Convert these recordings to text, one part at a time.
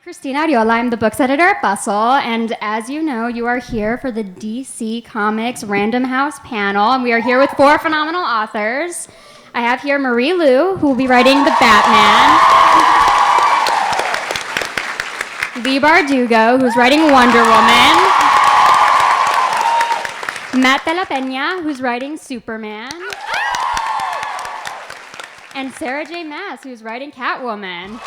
Cristina Arreola. I'm the books editor at Bustle, and as you know, you are here for the DC Comics Random House panel, and we are here with 4 phenomenal authors. I have here Marie Lu, who will be writing The Batman. Leigh Bardugo, who's writing Wonder Woman. Matt de la Pena, who's writing Superman. And Sarah J. Maas, who's writing Catwoman.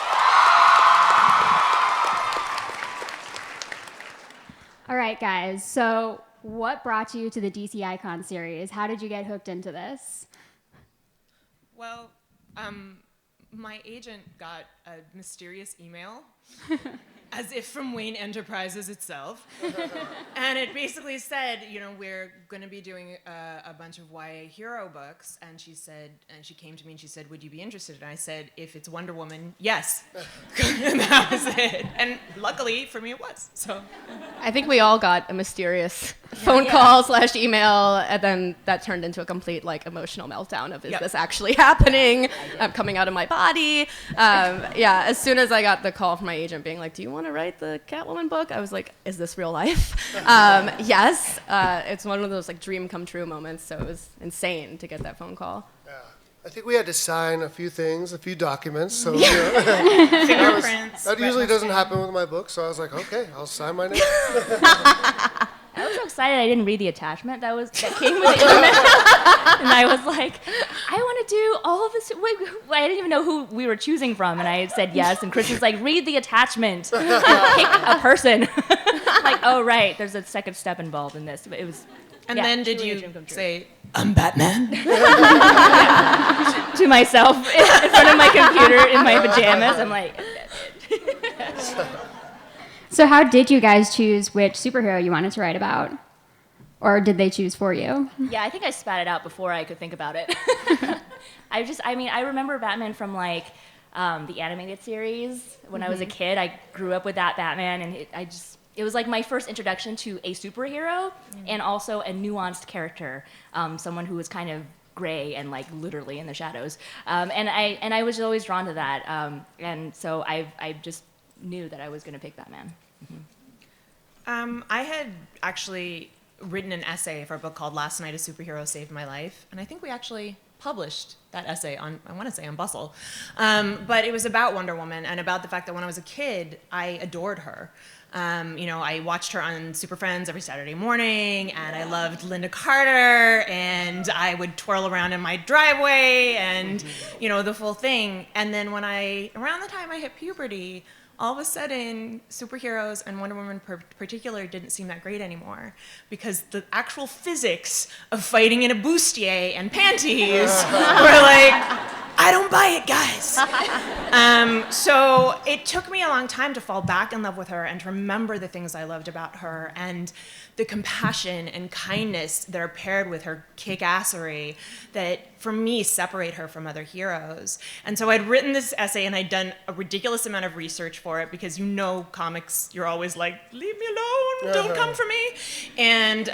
All right, guys, so what brought you to the DC Icon series? How did you get hooked into this? Well, my agent got a mysterious email, as if from Wayne Enterprises itself. And it basically said, you know, we're going to be doing a bunch of YA hero books. And she came to me and she said, would you be interested? And I said, if it's Wonder Woman, yes. And that was it. And luckily for me, it was. So I think we all got a mysterious phone call / email, and then that turned into a complete emotional meltdown of, is this actually happening? I'm coming out of my body. As soon as I got the call from my agent being like, do you want to write the Catwoman book? I was like, is this real life? Yes. It's one of those dream come true moments, so it was insane to get that phone call. Yeah. I think we had to sign a few things, a few documents. So fingerprints. that usually doesn't happen with my book, so I was like, okay, I'll sign my name. I was so excited I didn't read the attachment that came with it. And I was like, I want to do all of this. I didn't even know who we were choosing from, and I said yes. And Kristen's like, read the attachment. Pick a person. Like, oh right, there's a second step involved in this. But it was. And then did you say, I'm Batman? To myself in front of my computer in my pajamas. I'm like. So how did you guys choose which superhero you wanted to write about? Or did they choose for you? Yeah, I think I spat it out before I could think about it. I remember Batman from the animated series. When I was a kid, I grew up with that Batman, and it was like my first introduction to a superhero and also a nuanced character, someone who was kind of gray and literally in the shadows. And I was always drawn to that. And so I just knew that I was going to pick Batman. Mm-hmm. I had actually written an essay for a book called Last Night a Superhero Saved My Life, and I think we actually published that essay on Bustle. But it was about Wonder Woman and about the fact that when I was a kid, I adored her. I watched her on Super Friends every Saturday morning, and I loved Linda Carter, and I would twirl around in my driveway, and, the full thing. And then around the time I hit puberty, all of a sudden, superheroes and Wonder Woman in particular didn't seem that great anymore, because the actual physics of fighting in a bustier and panties were like, I don't buy it, guys. So it took me a long time to fall back in love with her and to remember the things I loved about her and the compassion and kindness that are paired with her kick-assery that, for me, separate her from other heroes. And so I'd written this essay, and I'd done a ridiculous amount of research for it, because comics, you're always like, leave me alone, don't come for me. And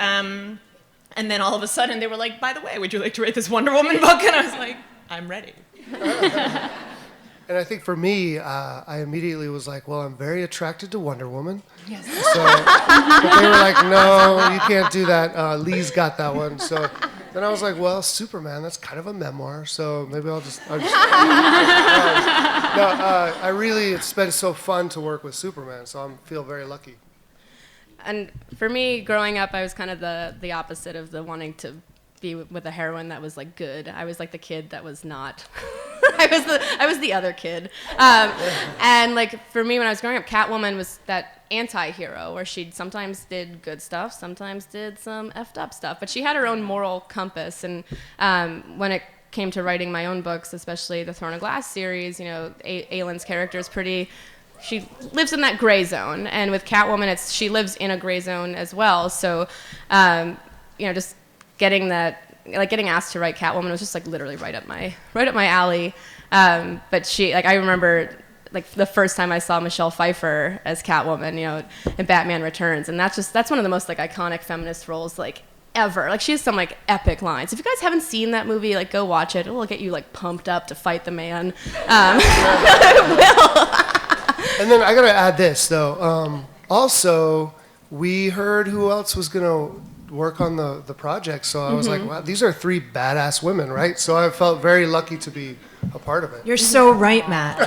then all of a sudden they were like, by the way, would you like to write this Wonder Woman book? And I was like, I'm ready. And I think for me, I immediately was like, well, I'm very attracted to Wonder Woman. Yes. So but they were like, no, you can't do that. Lee's got that one. So then I was like, well, Superman, that's kind of a memoir. So maybe it's been so fun to work with Superman. So I feel very lucky. And for me, growing up, I was kind of the opposite of the wanting to be with a heroine that was good. I was the kid that was not. I was the other kid. And for me, when I was growing up, Catwoman was that anti-hero where she sometimes did good stuff, sometimes did some effed up stuff, but she had her own moral compass. And when it came to writing my own books, especially the Throne of Glass series, Aylin's character is she lives in that gray zone, and with Catwoman, she lives in a gray zone as well. So, just getting asked to write Catwoman was just literally right up my alley. But she, I remember the first time I saw Michelle Pfeiffer as Catwoman, in Batman Returns, and that's one of the most iconic feminist roles ever. She has some epic lines. If you guys haven't seen that movie, go watch it. It will get you pumped up to fight the man. It will. And then I gotta add this though. Also, we heard who else was gonna work on the project, so I was like, wow, these are 3 badass women, right? So I felt very lucky to be a part of it. You're so right, Matt.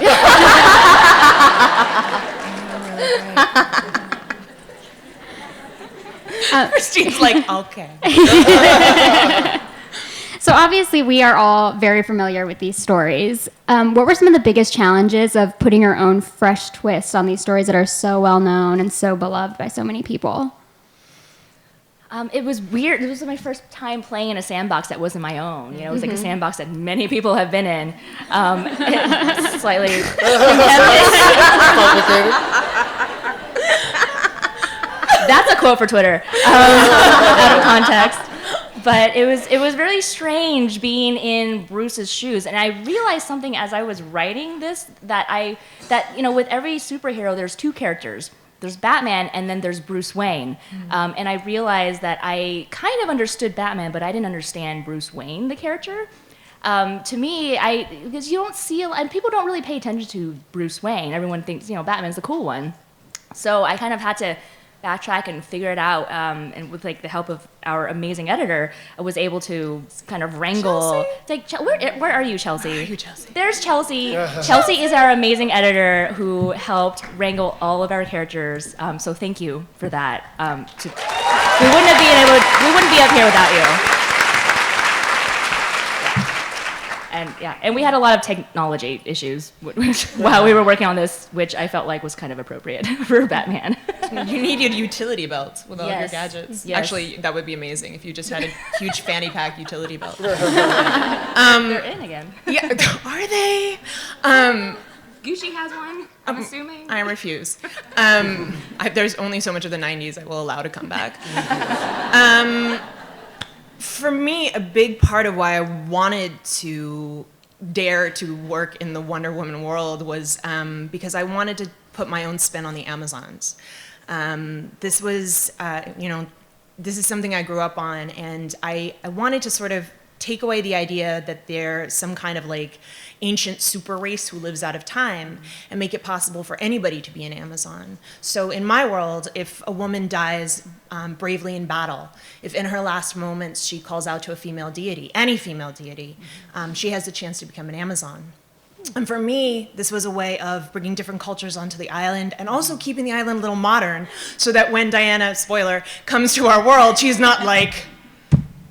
Christine's like, okay. So obviously we are all very familiar with these stories. What were some of the biggest challenges of putting your own fresh twist on these stories that are so well known and so beloved by so many people? It was weird. It was my first time playing in a sandbox that wasn't my own. You know, it was like a sandbox that many people have been in. It's slightly Complicated. That's a quote for Twitter, out of context. But it was really strange being in Bruce's shoes, and I realized something as I was writing this that you know, with every superhero, there's 2 characters. There's Batman, and then there's Bruce Wayne. And I realized that I kind of understood Batman, but I didn't understand Bruce Wayne, the character. To me, because you don't see, and people don't really pay attention to Bruce Wayne. Everyone thinks, you know, Batman's the cool one. So I kind of had to backtrack and figure it out, and with like the help of our amazing editor, I was able to kind of wrangle. Where are you, Chelsea? Where are you, Chelsea? There's Chelsea. Chelsea is our amazing editor who helped wrangle all of our characters. So thank you for that. We wouldn't be up here without you. And we had a lot of technology issues while we were working on this, which I felt like was kind of appropriate for Batman. You needed utility belts with all of your Yes. gadgets. Yes. Actually, that would be amazing if you just had a huge fanny pack utility belt. They're in again. Yeah, are they? Gucci has one, I'm assuming. I refuse. There's only so much of the 90s I will allow to come back. For me, a big part of why I wanted to dare to work in the Wonder Woman world was because I wanted to put my own spin on the Amazons. This was, this is something I grew up on, and I wanted to sort of take away the idea that they're some kind of like ancient super race who lives out of time and make it possible for anybody to be an Amazon. So in my world, if a woman dies bravely in battle, if in her last moments she calls out to a female deity, any female deity, she has the chance to become an Amazon. And for me, this was a way of bringing different cultures onto the island and also keeping the island a little modern so that when Diana, spoiler, comes to our world, she's not like,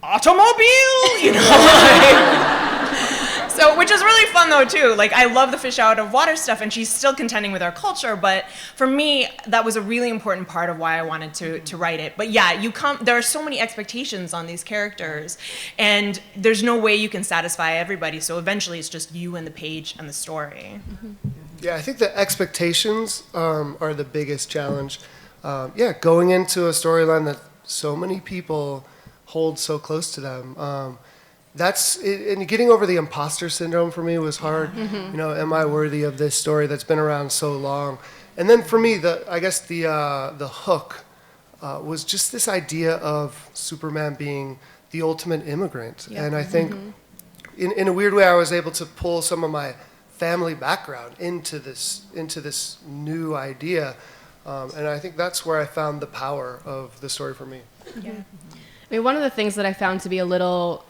automobile, you know? So, which is really fun though too. Like, I love the fish out of water stuff, and she's still contending with our culture. But for me, that was a really important part of why I wanted to write it. But yeah, there are so many expectations on these characters, and there's no way you can satisfy everybody. So eventually, it's just you and the page and the story. Yeah, I think the expectations are the biggest challenge. Going into a storyline that so many people hold so close to them. And getting over the imposter syndrome for me was hard. You know, am I worthy of this story that's been around so long? And then for me, the hook was just this idea of Superman being the ultimate immigrant. Yeah. And I think in a weird way, I was able to pull some of my family background into this new idea. And I think that's where I found the power of the story for me. Yeah. I mean, one of the things that I found to be a little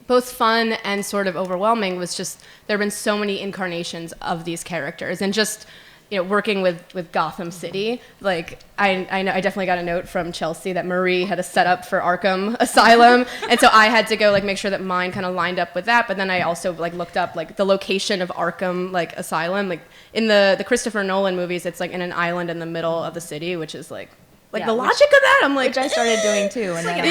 both fun and sort of overwhelming was just there have been so many incarnations of these characters, and just, you know, working with Gotham City, like I know I definitely got a note from Chelsea that Marie had a setup for Arkham Asylum, and so I had to go like make sure that mine kind of lined up with that. But then I also like looked up like the location of Arkham like Asylum, like in the Christopher Nolan movies, it's like in an island in the middle of the city, which is like the logic of that, I'm like, which I started doing too. And then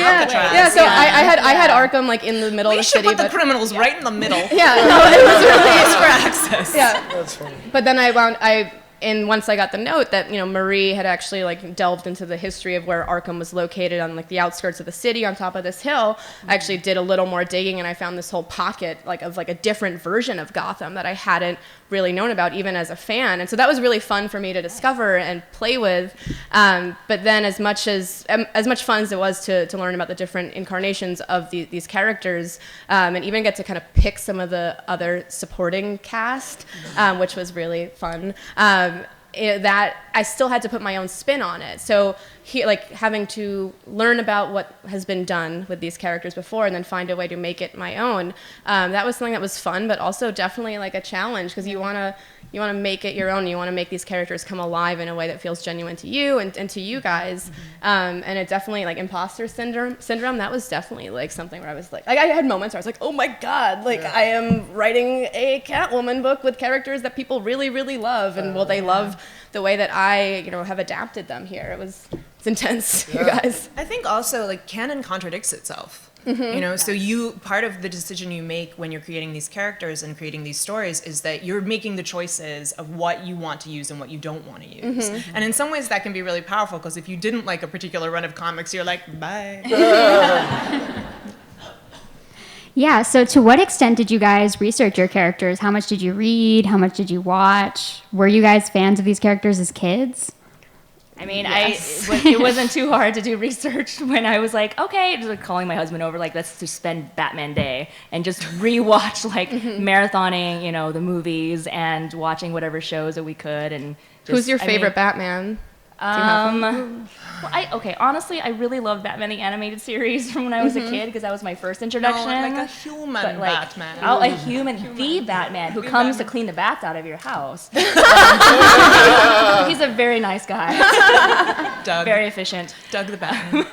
so I had Arkham like in the middle of the city. We should put the criminals right in the middle. Yeah, no, it was really easy for access. Yeah, That's funny. but then once I got the note that, you know, Marie had actually like delved into the history of where Arkham was located on like the outskirts of the city on top of this hill, I actually did a little more digging, and I found this whole pocket like of like a different version of Gotham that I hadn't really known about even as a fan. And so that was really fun for me to discover and play with. But then as much fun as it was to learn about the different incarnations of these characters, and even get to kind of pick some of the other supporting cast, which was really fun. that I still had to put my own spin on it. So having to learn about what has been done with these characters before and then find a way to make it my own. That was something that was fun, but also definitely like a challenge, because you want to make it your own. You want to make these characters come alive in a way that feels genuine to you and to you guys. And it definitely, like, imposter syndrome, that was definitely like something where I was like I had moments where I was like, oh my God, like I am writing a Catwoman book with characters that people really, really love, and will they love the way that I, have adapted them here. It's intense, you guys. I think also, like, canon contradicts itself. So part of the decision you make when you're creating these characters and creating these stories is that you're making the choices of what you want to use and what you don't want to use. And in some ways that can be really powerful, because if you didn't like a particular run of comics, you're like, bye. Yeah, so to what extent did you guys research your characters? How much did you read? How much did you watch? Were you guys fans of these characters as kids? I mean, Yes. it wasn't too hard to do research when I was like, okay, just like calling my husband over, like, let's just spend Batman Day and just rewatch, like, marathoning, the movies and watching whatever shows that we could. And just, Who's your favorite Batman? Honestly, I really loved Batman the Animated Series from when I was a kid, because that was my first introduction. No, like a human Batman. A human, the Batman who comes to clean the bats out of your house. He's a very nice guy. Doug. Very efficient. Doug the Batman.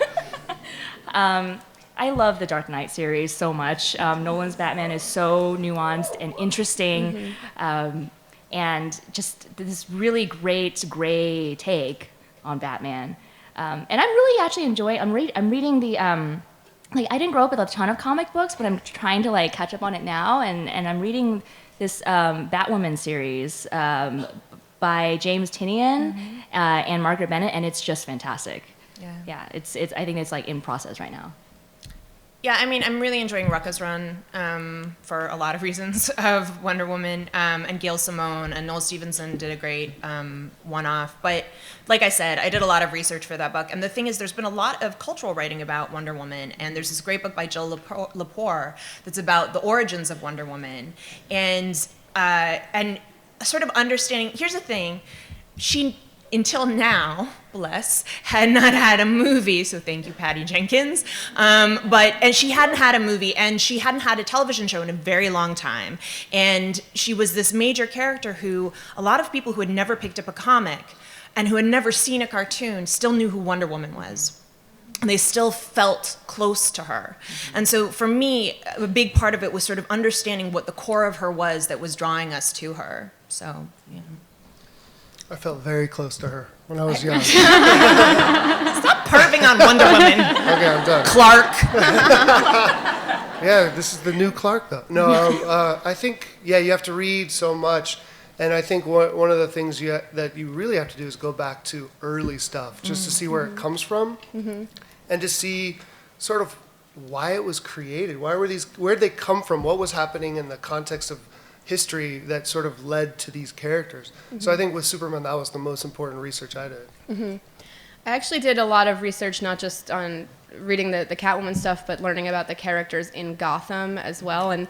I love the Dark Knight series so much. Nolan's Batman is so nuanced and interesting. And just this really great gray take on Batman. And I'm really actually enjoying, I'm reading the, like, I didn't grow up with a ton of comic books, but I'm trying to, like, catch up on it now. And I'm reading this Batwoman series by James Tynion and Margaret Bennett, and it's just fantastic. Yeah, it's I think it's, like, in process right now. Yeah, I mean, I'm really enjoying Rucka's run for a lot of reasons of Wonder Woman, and Gail Simone and Noel Stevenson did a great one-off. But like I said, I did a lot of research for that book. And the thing is, there's been a lot of cultural writing about Wonder Woman. And there's this great book by Jill Lepore that's about the origins of Wonder Woman. And sort of understanding, here's the thing, she, until now, bless, had not had a movie, so thank you, Patty Jenkins. And she hadn't had a movie, and she hadn't had a television show in a very long time. And she was this major character who a lot of people who had never picked up a comic and who had never seen a cartoon still knew who Wonder Woman was. And they still felt close to her. And so for me, a big part of it was sort of understanding what the core of her was that was drawing us to her. So, yeah. I felt very close to her when I was young. Stop perving on Wonder Woman. Okay, I'm done. Clark. Yeah, this is the new Clark, though. No, I think, you have to read so much. And I think one of the things that you really have to do is go back to early stuff, just to see where it comes from, and to see sort of why it was created. Where did they come from? What was happening in the context of history that sort of led to these characters. So I think with Superman, that was the most important research I did. I actually did a lot of research, not just on reading the Catwoman stuff, but learning about the characters in Gotham as well. And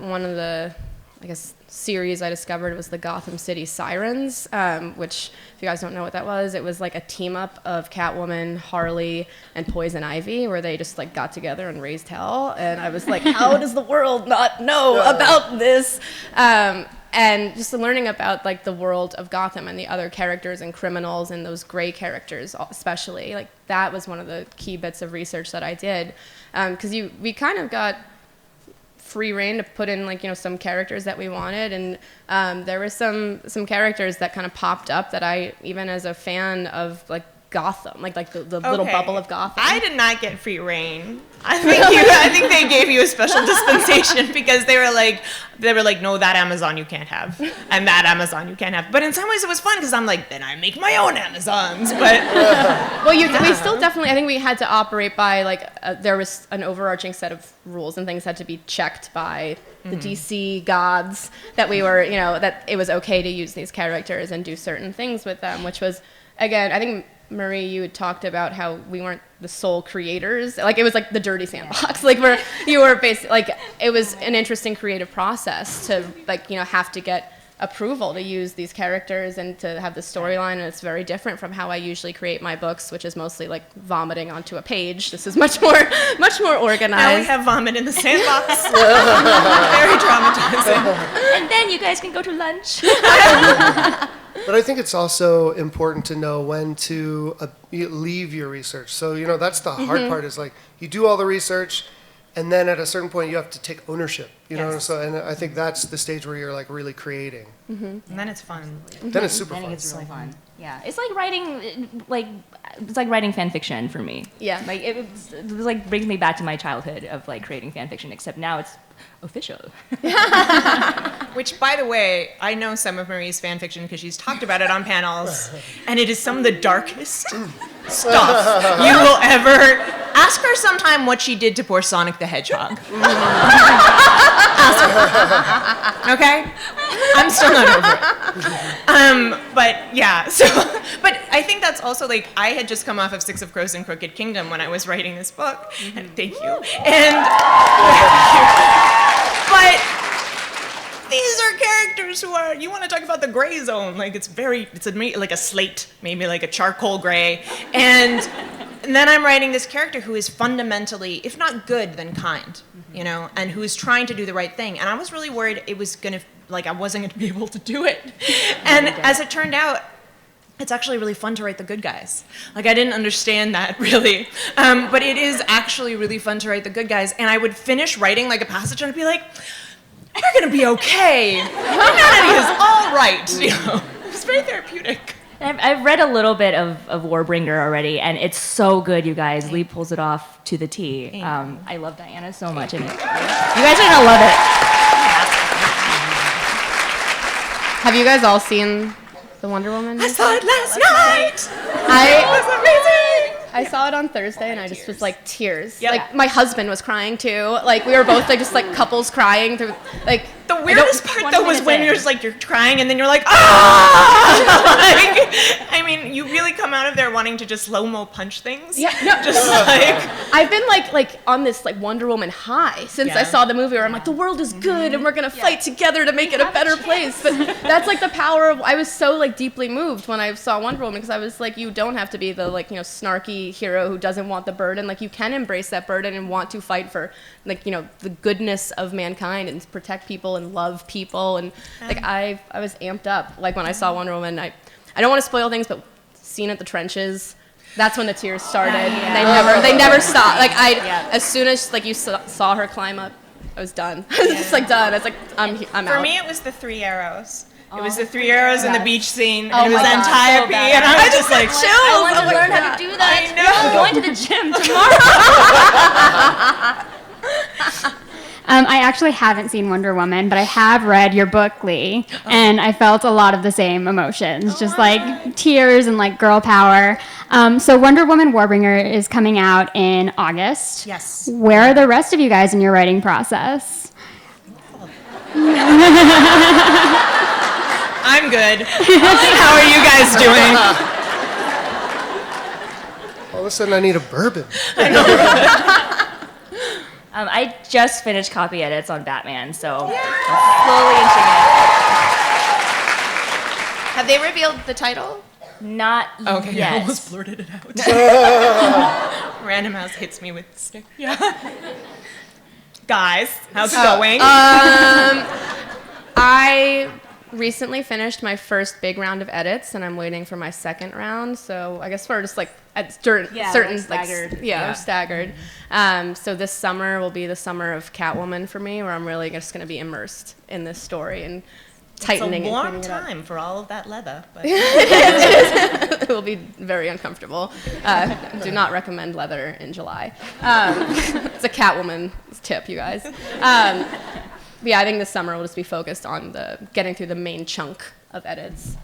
one of the, I guess, series I discovered was the Gotham City Sirens, which, if you guys don't know what that was, it was like a team up of Catwoman, Harley, and Poison Ivy, where they just like got together and raised hell. And I was like, how does the world not know about this? And just learning about like the world of Gotham and the other characters and criminals and those gray characters especially, like that was one of the key bits of research that I did, because we kind of got free reign to put in like, some characters that we wanted, and there were some characters that kind of popped up that I, even as a fan of like Gotham, like the little bubble of Gotham. I did not get free reign. I think they gave you a special dispensation because they were like, no, that Amazon you can't have, and that Amazon you can't have. But in some ways it was fun because I'm like, then I make my own Amazons. But we still definitely, I think we had to operate by like there was an overarching set of rules and things had to be checked by the DC gods that we were, that it was okay to use these characters and do certain things with them, which was, again, I think, Marie, you had talked about how we weren't the sole creators. Like, it was like the dirty sandbox. Like, you were basically, like, it was an interesting creative process to, like, have to get approval to use these characters and to have the storyline, and it's very different from how I usually create my books, which is mostly like vomiting onto a page. This is much more organized. Now we have vomit in the sandbox. Very traumatizing. And then you guys can go to lunch. But I think it's also important to know when to leave your research. So, that's the hard part is like you do all the research and then at a certain point you have to take ownership, Yes. So, and I think that's the stage where you're like really creating. And then it's fun. Then it's super I fun. think it's really fun. Yeah, it's like writing fan fiction for me. Yeah. Like it was like brings me back to my childhood of like creating fan fiction, except now it's official. Which, by the way, I know some of Marie's fan fiction because she's talked about it on panels, and it is some of the darkest stuff you will ever. Ask her sometime what she did to poor Sonic the Hedgehog. Ask her. Okay? I'm still not over it. But yeah, but I think that's also like, I had just come off of Six of Crows and Crooked Kingdom when I was writing this book, and thank you. But these are characters who are, you want to talk about the gray zone, like it's like a slate, maybe like a charcoal gray, and then I'm writing this character who is fundamentally, if not good, then kind, and who is trying to do the right thing, and I was really worried I wasn't gonna be able to do it, and as it turned out, it's actually really fun to write the good guys. Like, I didn't understand that, really. But it is actually really fun to write the good guys. And I would finish writing, like, a passage, and I'd be like, we're going to be okay. Humanity is all right. It's very therapeutic. I've read a little bit of Warbringer already, and it's so good, you guys. Leigh pulls it off to the T. I love Diana so much. And you guys are going to love it. Have you guys all seen the Wonder Woman? I saw it last night. It was amazing. I saw it on Thursday, and I just was like tears. Yep. Like my husband was crying too. Like we were both like just like couples crying through. Like The weirdest part, 20 though, was minutes when in. you're crying, and then you're like, ah! I mean, you really come out of there wanting to just slow-mo punch things. Yeah, no. Just like... I've been like on this like Wonder Woman high since I Yeah. saw the movie where I'm like, the world is good and we're gonna fight together to make it a better place. But that's like the power of, I was so like deeply moved when I saw Wonder Woman, because I was like, you don't have to be the like, snarky hero who doesn't want the burden. Like you can embrace that burden and want to fight for like, the goodness of mankind and protect people and love people. And like I was amped up like when I saw Wonder Woman. I don't want to spoil things, but scene at the trenches, that's when the tears started. They never stopped. Like as soon as like you saw her climb up, I was done. I was just like done. I was like, I'm For out. me, it was the 3 arrows. It was the 3 arrows in the beach scene, and Oh it was my God, Antiope, so bad. and I was just like, I chills. want to learn how to do that. I know. I'm going to the gym tomorrow. I actually haven't seen Wonder Woman, but I have read your book, Leigh, and I felt a lot of the same emotions, just like tears and like girl power. So Wonder Woman Warbringer is coming out in August. Yes. Where are the rest of you guys in your writing process? I'm good. How are you guys doing? All of a sudden I need a bourbon. I just finished copy edits on Batman, so I'm slowly inching Have they revealed the title? in. Not Okay, I yet. almost blurted it out. Random House hits me with stick. Yeah. Guys, how's it going? I recently finished my first big round of edits, and I'm waiting for my second round. So I guess we're just like at certain like like staggered. we're staggered. So this summer will be the summer of Catwoman for me, where I'm really just going to be immersed in this story and tightening it's a and warm cleaning it up. time for all of that leather. But It will be very uncomfortable. Do not recommend leather in July. It's a Catwoman tip, you guys. But yeah, I think this summer will just be focused on getting through the main chunk of edits.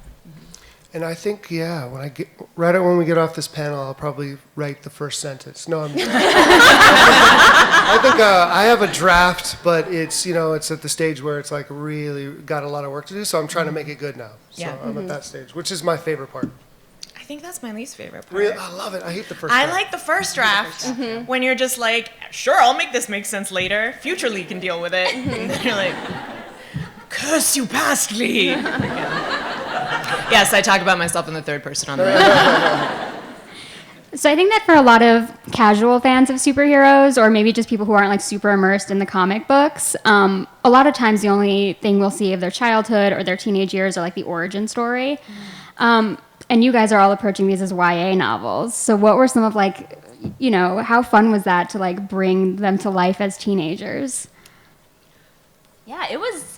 And I think, when we get off this panel, I'll probably write the first sentence. No, I'm I think I have a draft, but it's at the stage where it's like really got a lot of work to do, so I'm trying to make it good now. So Yeah. I'm at that stage, which is my favorite part. I think that's my least favorite part. Really, I love it. I hate the first I draft. like the first draft when you're just like, sure, I'll make this make sense later. Future Leigh can deal with it. And then you're like, curse you pastly. Yes, I talk about myself in the third person on the radio. So I think that for a lot of casual fans of superheroes, or maybe just people who aren't like super immersed in the comic books, a lot of times the only thing we'll see of their childhood or their teenage years are like the origin story. And you guys are all approaching these as YA novels. So what were some of like, you know, how fun was that to like bring them to life as teenagers? Yeah, it was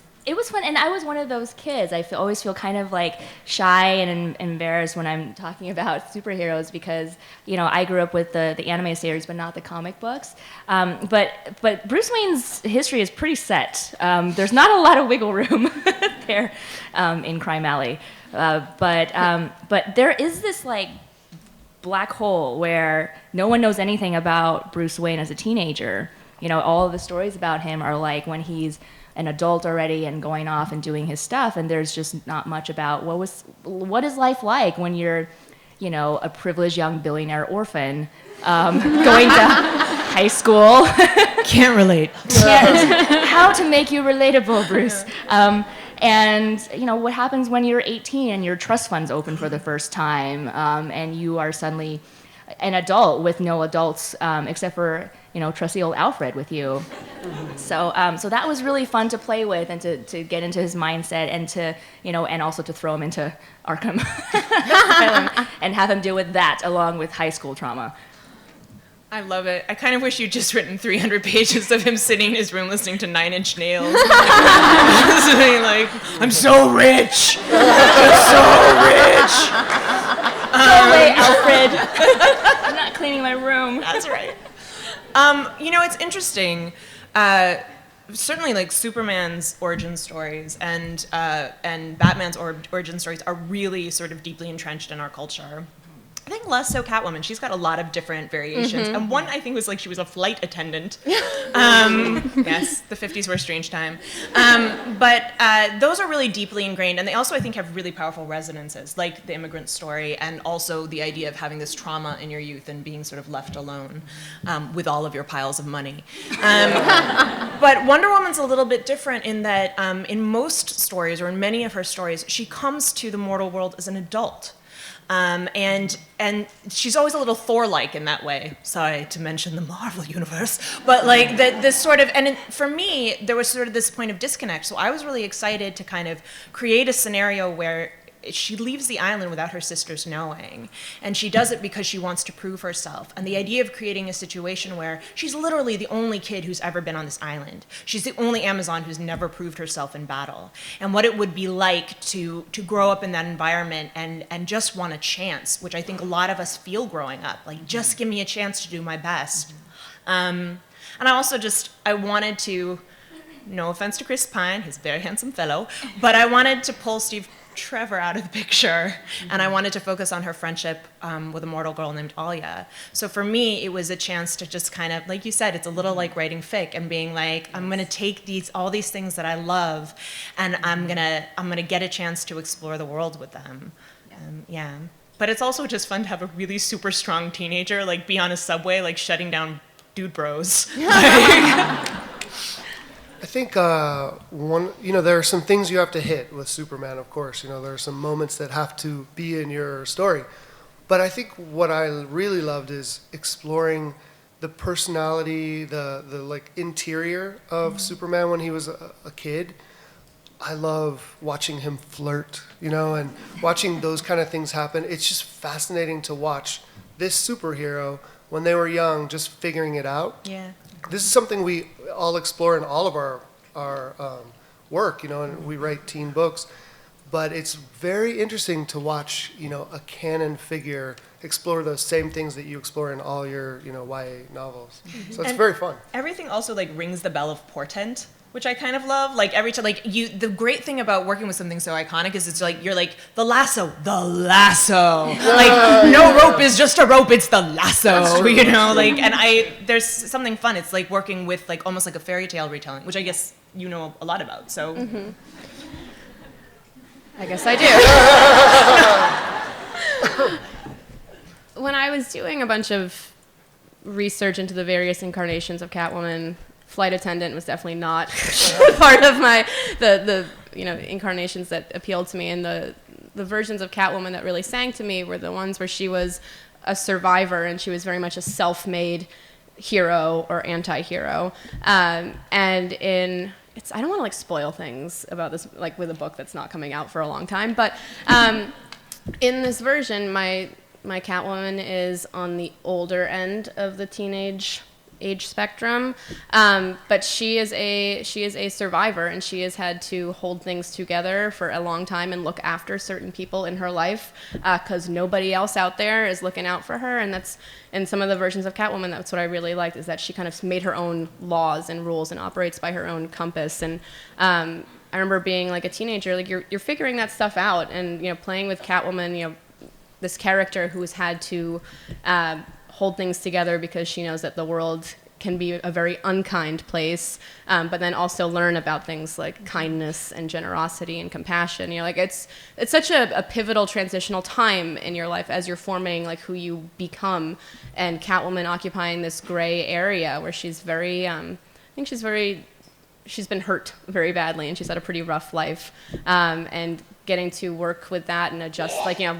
fun, and I was one of those kids. I always feel kind of like shy and embarrassed when I'm talking about superheroes because, you know, I grew up with the anime series, but not the comic books. But Bruce Wayne's history is pretty set. There's not a lot of wiggle room there in Crime Alley. But there is this like black hole where no one knows anything about Bruce Wayne as a teenager. You know, all of the stories about him are like when he's an adult already and going off and doing his stuff, and there's just not much about what is life like when you're, you know, a privileged young billionaire orphan going to high school. Can't relate. How to make you relatable, Bruce. And, you know, what happens when you're 18 and your trust fund's open for the first time, and you are suddenly an adult with no adults except for, you know, trusty old Alfred with you. So that was really fun to play with and to get into his mindset and to, you know, and also to throw him into Arkham Asylum and have him deal with that along with high school trauma. I love it. I kind of wish you'd just written 300 pages of him sitting in his room listening to Nine Inch Nails. Listening like, I'm so rich! I'm so rich! Go away, Alfred. I'm not cleaning my room. That's right. You know, it's interesting. Certainly, like Superman's origin stories and Batman's origin stories are really sort of deeply entrenched in our culture. I think less so Catwoman. She's got a lot of different variations. And one, I think, was like she was a flight attendant. Yes, the 50s were a strange time. But those are really deeply ingrained. And they also, I think, have really powerful resonances, like the immigrant story and also the idea of having this trauma in your youth and being sort of left alone with all of your piles of money. But Wonder Woman's a little bit different in that in most stories, or in many of her stories, she comes to the mortal world as an adult. And she's always a little Thor-like in that way. Sorry to mention the Marvel universe, but like this sort of, and for me, there was sort of this point of disconnect. So I was really excited to kind of create a scenario where she leaves the island without her sisters knowing, and she does it because she wants to prove herself. And the idea of creating a situation where she's literally the only kid who's ever been on this island. She's the only Amazon who's never proved herself in battle. And what it would be like to grow up in that environment and just want a chance, which I think a lot of us feel growing up, like just give me a chance to do my best. And I also I wanted to, no offense to Chris Pine, he's a very handsome fellow, but I wanted to pull Steve Trevor out of the picture, and I wanted to focus on her friendship with a mortal girl named Alia. So for me, it was a chance to just kind of, like you said, it's a little like writing fic and being like, I'm gonna take all these things that I love, and I'm gonna get a chance to explore the world with them. Yeah. But it's also just fun to have a really super strong teenager like be on a subway like shutting down dude bros. I think there are some things you have to hit with Superman, of course. You know, there are some moments that have to be in your story. But I think what I really loved is exploring the personality, the like interior of Superman when he was a kid. I love watching him flirt, you know, and watching those kind of things happen. It's just fascinating to watch this superhero when they were young, just figuring it out. Yeah. This is something we all explore in all of our work, you know, and we write teen books. But it's very interesting to watch, you know, a canon figure explore those same things that you explore in all your, you know, YA novels. So it's very fun. Everything also like rings the bell of portent, which I kind of love. Like every time, like the great thing about working with something so iconic is it's like you're like the lasso. Like no rope is just a rope; it's the lasso. You know, like there's something fun. It's like working with like almost like a fairy tale retelling, which I guess you know a lot about. So I guess I do. When I was doing a bunch of research into the various incarnations of Catwoman, flight attendant was definitely not part of the incarnations that appealed to me, and the versions of Catwoman that really sang to me were the ones where she was a survivor and she was very much a self-made hero or anti-hero. And I don't want to like spoil things about this, like with a book that's not coming out for a long time, but in this version, my Catwoman is on the older end of the teenage age spectrum, but she is a survivor, and she has had to hold things together for a long time and look after certain people in her life because nobody else out there is looking out for her. And that's in some of the versions of Catwoman. That's what I really liked, is that she kind of made her own laws and rules and operates by her own compass. And I remember being like a teenager, like you're figuring that stuff out, and playing with Catwoman, this character who's had to hold things together because she knows that the world can be a very unkind place, but then also learn about things like kindness and generosity and compassion. Like it's such a pivotal transitional time in your life as you're forming like who you become, and Catwoman occupying this gray area where she's very, she's been hurt very badly, and she's had a pretty rough life, and getting to work with that and adjust,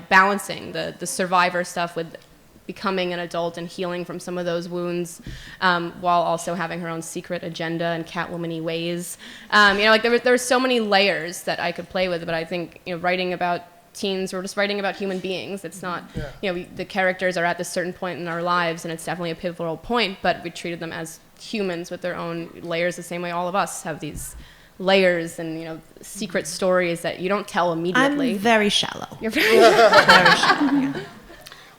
balancing the survivor stuff with becoming an adult and healing from some of those wounds, while also having her own secret agenda and Catwoman-y ways. There were so many layers that I could play with, but I think, writing about teens, we're just writing about human beings. It's not, the characters are at this certain point in our lives, and it's definitely a pivotal point, but we treated them as humans with their own layers the same way all of us have these layers and, secret stories that you don't tell immediately. I'm very shallow. You're very shallow. Yeah.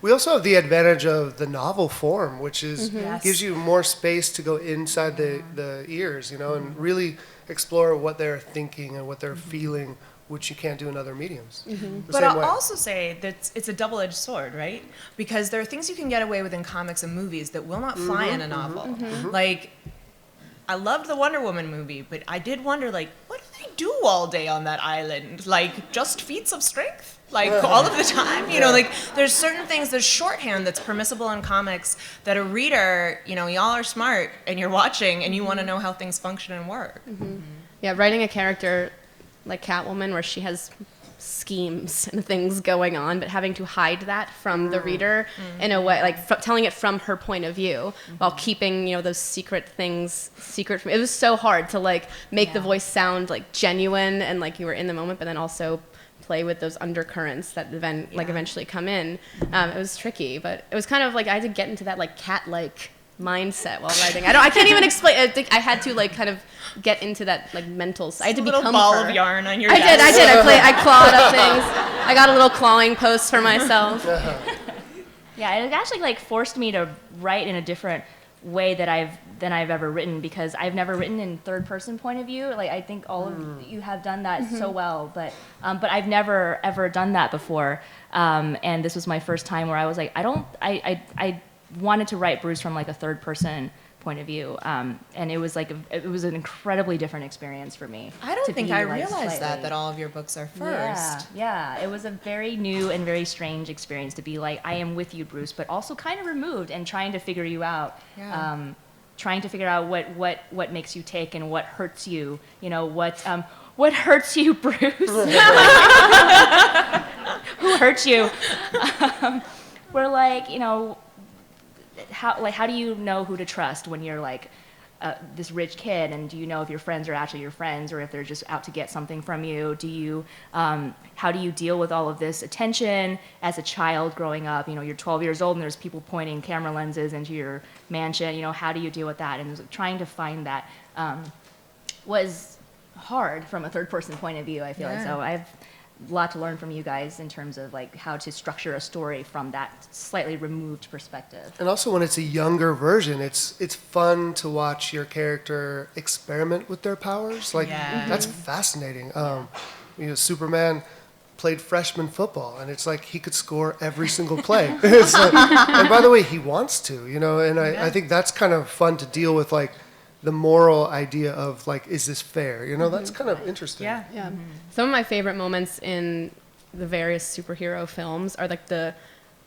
We also have the advantage of the novel form, which is Yes. gives you more space to go inside the ears, and really explore what they're thinking and what they're feeling, which you can't do in other mediums. But I'll also say that it's a double-edged sword, right? Because there are things you can get away with in comics and movies that will not fly in a novel. Like, I loved the Wonder Woman movie, but I did wonder, like, what do they do all day on that island? Like, just feats of strength? Like, all of the time? Like, there's certain things, there's shorthand that's permissible in comics that a reader, y'all are smart, and you're watching, and you want to know how things function and work. Yeah, writing a character like Catwoman where she has schemes and things going on, but having to hide that from the reader in a way, like telling it from her point of view, while keeping those secret things secret from. It was so hard to like make the voice sound like genuine and like you were in the moment, but then also play with those undercurrents that then like eventually come in. It was tricky, but it was kind of like I had to get into that like cat-like mindset while writing. I can't even explain. I think I had to like kind of get into that like mental. I had to become a little ball her. of yarn on your I desk. did. I clawed up things. I got a little clawing post for myself. Yeah, it actually like forced me to write in a different way than I've ever written, because I've never written in third person point of view. Like I think all of you have done that so well, but I've never ever done that before. And this was my first time where I was like, I wanted to write Bruce from like a third person point of view, and it was an incredibly different experience for me. I don't think be, I like, realized slightly- that all of your books are first. Yeah, it was a very new and very strange experience to be like, I am with you, Bruce, but also kind of removed and trying to figure you out. Yeah. Trying to figure out what makes you tick and what hurts you. What hurts you, Bruce? Who hurts you? We're like, how do you know who to trust when you're like this rich kid, and do you know if your friends are actually your friends or if they're just out to get something from you? How do you deal with all of this attention as a child growing up? You're 12 years old and there's people pointing camera lenses into your mansion. How do you deal with that? And trying to find that was hard from a third person point of view, I feel like. So I've a lot to learn from you guys in terms of like how to structure a story from that slightly removed perspective. And also when it's a younger version, it's fun to watch your character experiment with their powers. Like that's fascinating. Superman played freshman football, and it's like he could score every single play. It's like, and by the way, he wants to, and I think that's kind of fun to deal with, like the moral idea of like, is this fair? That's kind of interesting. Yeah. Some of my favorite moments in the various superhero films are like the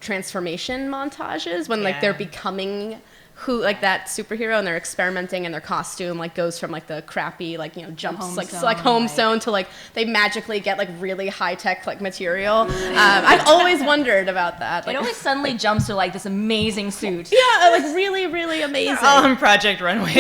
transformation montages when like they're becoming who like that superhero, and they're experimenting, and their costume like goes from like the crappy like jumps home like sewn, like home sewn to like they magically get like really high tech like material. I've always wondered about that. Like, It always suddenly jumps to like this amazing suit. yeah, like really really amazing. All on Project Runway.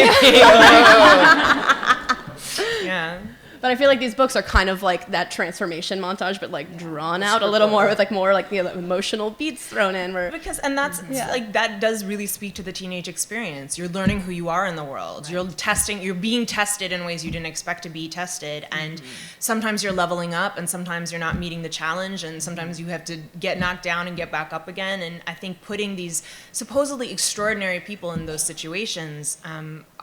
Yeah. But I feel like these books are kind of like that transformation montage, but like drawn out a little more with like more like emotional beats thrown in. Where Because like that does really speak to the teenage experience. You're learning who you are in the world. Right. You're being tested in ways you didn't expect to be tested, and sometimes you're leveling up, and sometimes you're not meeting the challenge, and sometimes you have to get knocked down and get back up again. And I think putting these supposedly extraordinary people in those situations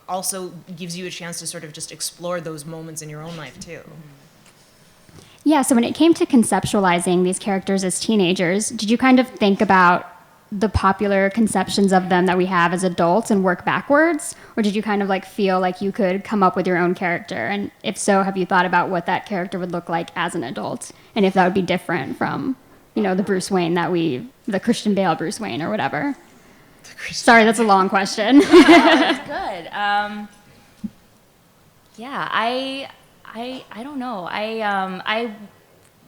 also gives you a chance to sort of just explore those moments in your own life too. Yeah, so when it came to conceptualizing these characters as teenagers, did you kind of think about the popular conceptions of them that we have as adults and work backwards? Or did you kind of like feel like you could come up with your own character? And if so, have you thought about what that character would look like as an adult? And if that would be different from, the Bruce Wayne the Christian Bale Bruce Wayne or whatever? Sorry, that's a long question. That's good. Yeah, I don't know. I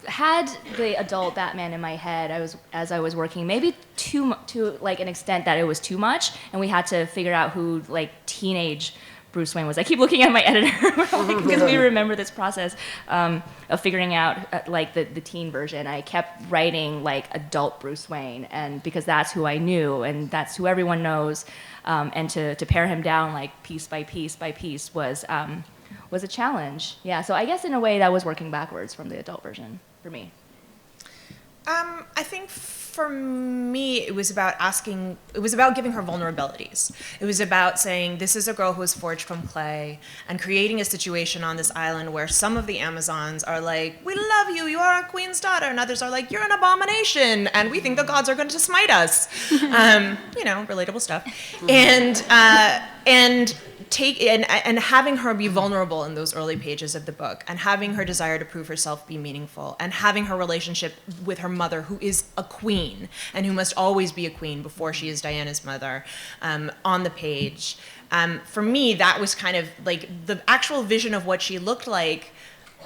had the adult Batman in my head. As I was working, maybe to like an extent that it was too much, and we had to figure out who like teenage Bruce Wayne was. I keep looking at my editor because we remember this process of figuring out like the teen version. I kept writing like adult Bruce Wayne, and because that's who I knew and that's who everyone knows, and to pare him down like piece by piece by piece was a challenge. Yeah, so I guess in a way that was working backwards from the adult version for me. I think for me, it was about giving her vulnerabilities. It was about saying, this is a girl who was forged from clay, and creating a situation on this island where some of the Amazons are like, we love you, you are a queen's daughter, and others are like, you're an abomination, and we think the gods are going to smite us. Relatable stuff. And having her be vulnerable in those early pages of the book, and having her desire to prove herself be meaningful, and having her relationship with her mother, who is a queen and who must always be a queen before she is Diana's mother, on the page. For me, that was kind of like the actual vision of what she looked like.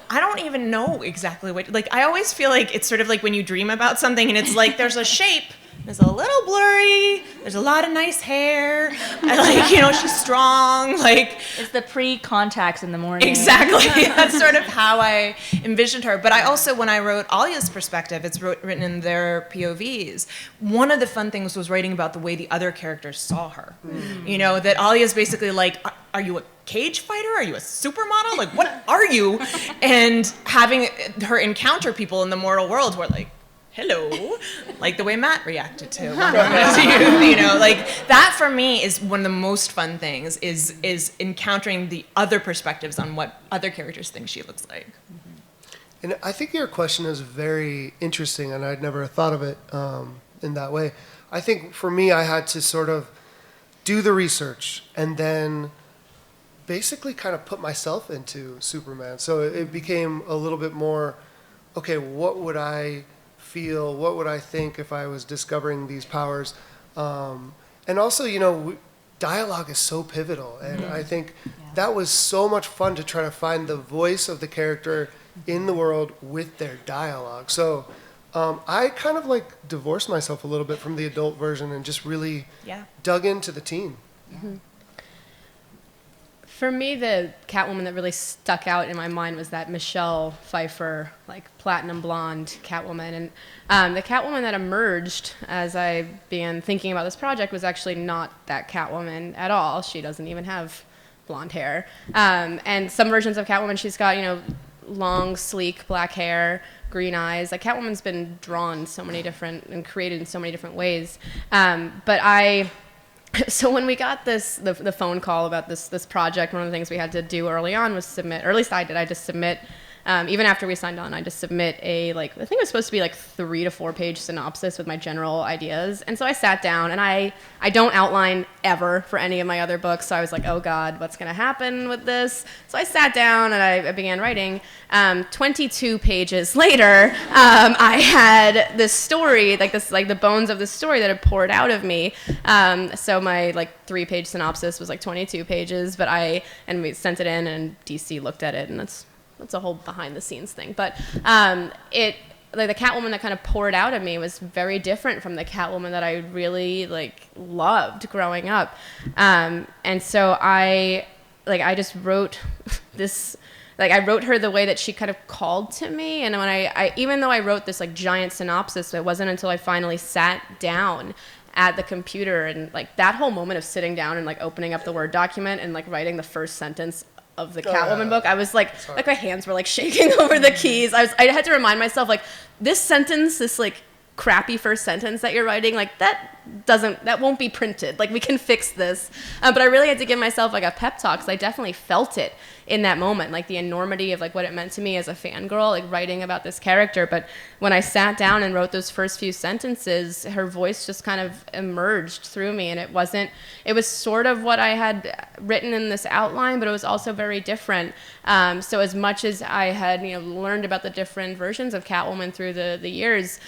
I don't even know exactly what, like, I always feel like it's sort of like when you dream about something and it's like there's a shape. It's a little blurry. There's a lot of nice hair. And she's strong. It's the pre-contacts in the morning. Exactly. That's sort of how I envisioned her. But I also, when I wrote Alia's perspective, it's written in their POVs. One of the fun things was writing about the way the other characters saw her. That Alia's basically like, are you a cage fighter? Are you a supermodel? Like, what are you? And having her encounter people in the mortal world who are like, hello, like the way Matt reacted to Wonder Woman as you, that for me is one of the most fun things is encountering the other perspectives on what other characters think she looks like. And I think your question is very interesting, and I'd never thought of it in that way. I think for me, I had to sort of do the research and then basically kind of put myself into Superman. So it became a little bit more, okay, what would I feel, what would I think if I was discovering these powers? And also, dialogue is so pivotal, and I think that was so much fun to try to find the voice of the character in the world with their dialogue. So I kind of like divorced myself a little bit from the adult version and just really dug into the teen. Mm-hmm. For me, the Catwoman that really stuck out in my mind was that Michelle Pfeiffer, like platinum blonde Catwoman. And the Catwoman that emerged as I began thinking about this project was actually not that Catwoman at all. She doesn't even have blonde hair. And some versions of Catwoman, she's got, long, sleek black hair, green eyes. Like, Catwoman's been drawn so many different and created in so many different ways. So when we got the phone call about this project, one of the things we had to do early on was submit, or at least I did, I just submit even after we signed on, I just submit I think it was supposed to be like 3 to 4 page synopsis with my general ideas. And so I sat down, and I don't outline ever for any of my other books. So I was like, oh God, what's going to happen with this? So I sat down and I began writing. 22 pages later, I had this story, like the bones of the story that had poured out of me. So my 3-page synopsis was 22 pages, but we sent it in, and DC looked at it, and that's a whole behind the scenes thing. But the Catwoman that kind of poured out of me was very different from the Catwoman that I really loved growing up. And so I just wrote this. I wrote her the way that she kind of called to me. And when I even though I wrote this giant synopsis, it wasn't until I finally sat down at the computer, and that whole moment of sitting down and opening up the Word document and writing the first sentence of the Catwoman book, I was my hands were shaking over the keys. I had to remind myself, this sentence, this crappy first sentence that you're writing, that won't be printed. We can fix this. But I really had to give myself a pep talk, because I definitely felt it in that moment, the enormity of what it meant to me as a fangirl, writing about this character. But when I sat down and wrote those first few sentences, her voice just kind of emerged through me, and it was sort of what I had written in this outline, but it was also very different. So as much as I had learned about the different versions of Catwoman through the years,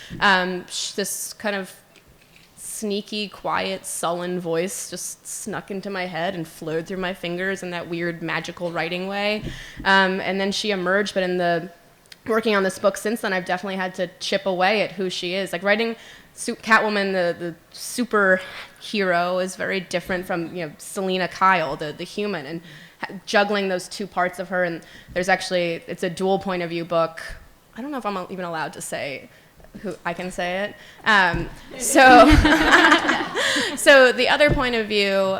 this kind of sneaky, quiet, sullen voice just snuck into my head and flowed through my fingers in that weird, magical writing way. And then she emerged, but working on this book since then, I've definitely had to chip away at who she is. Writing Catwoman, the superhero, is very different from Selena Kyle, the human, and juggling those two parts of her. And it's a dual point of view book. I don't know if I'm even allowed to say who I can say it. So the other point of view